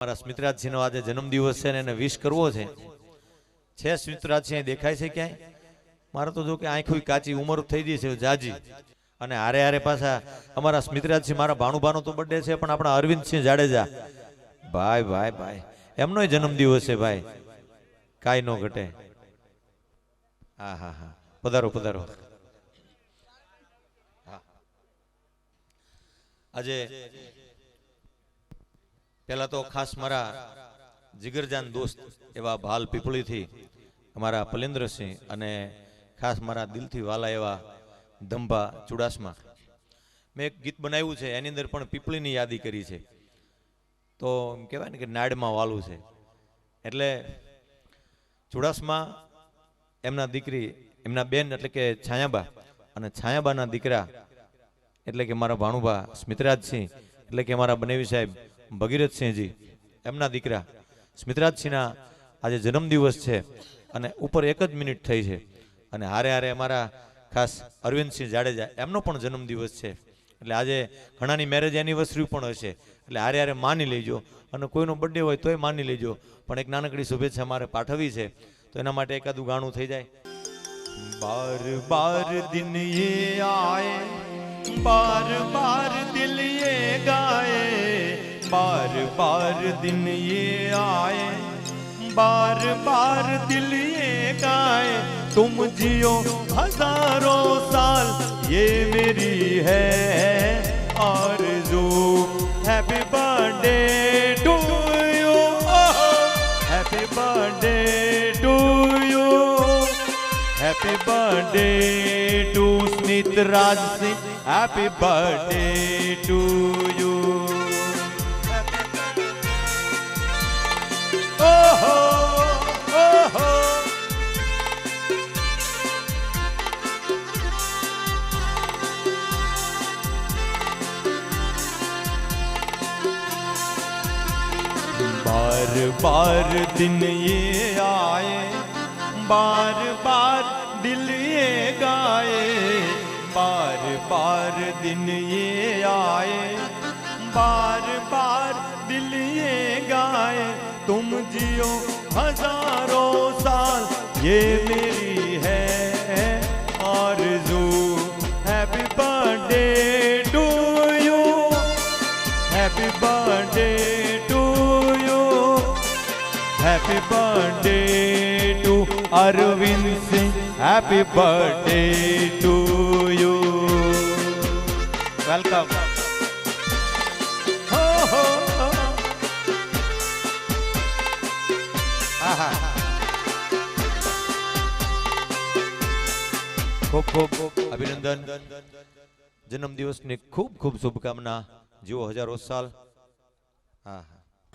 મારા સ્મિતરાજસિંહનો આજે જન્મદિવસ છે ને એને વિશ કરવો છે. સ્મિતરાજસિંહ દેખાય છે ક્યાંય? મારે તો જો કે આંખું કાચી ઉંમર થઈ ગઈ છે જાજી. અને હારે હારે પાછા અમારા સ્મિતરાજસિંહ મારા ભાણુભાનો તો બર્થડે છે, પણ આપણા અરવિંદસિંહ જાડેજા ભાઈ ભાઈ ભાઈ એમનો જન્મદિવસ છે ભાઈ, કાંઈ નો ઘટે. હા હા હા, પધારો પધારો. આજે પહેલા તો ખાસ મારા જીગરજાન દોસ્ત એવા ભાલ પીપળીથી અમારા પલેન્દ્રસિંહ અને ખાસ મારા દિલથી વાલા એવા ધંભા ચુડાસમા, મેં એક ગીત બનાવ્યું છે એની અંદર પણ પીપળીની યાદી કરી છે. તો એમ કહેવાય ને કે નાડમાં વાલું છે. એટલે ચુડાસમા એમના દીકરી, એમના બેન એટલે કે છાયાબા, અને છાયાબાના દીકરા એટલે કે મારા ભાણુભા સ્મિતરાજસિંહ એટલે કે મારા બનેવી સાહેબ ભગીરથસિંહજી, એમના દીકરા સ્મિતરાજસિંહના આજે જન્મદિવસ છે. અને ઉપર 1 જ મિનિટ થઈ છે. અને હારે હારે અમારા ખાસ અરવિંદસિંહ જાડેજા, એમનો પણ જન્મદિવસ છે. એટલે આજે ઘણાની મેરેજ એનિવર્સરી પણ હશે. એટલે હારે હારે માની લેજો, અને કોઈનો બર્થડે હોય તોય માની લેજો. પણ એક નાનકડી શુભેચ્છા મારે પાઠવવી છે, તો એના માટે એકાદું ગાણું થઈ જાય. બાર બાર દિન યે આયે, बार बार दिल ये गाए, बार बार दिन ये आए, बार बार दिल ये गाए, तुम जियो हजारों साल ये मेरी है आरज़ू. Happy birthday to you, happy birthday to you, happy birthday to Smitraj Singh, happy birthday to you. ओहो ओहो, बार बार दिन ये आए, बार बार दिल ये गाए, बार बार दिन ये आए, बार बार दिल ये गाए, तुम जियो हजारों साल ये मेरी है आरज़ू. Happy birthday to you, happy birthday to you, happy birthday to Arvind Singh, happy birthday to you. Welcome. हो हो हो, आहा, खूब खूब अभिनंदन. जन्मदिवस ने खूब खूब शुभकामना. जीवो हजारों साल. हाँ.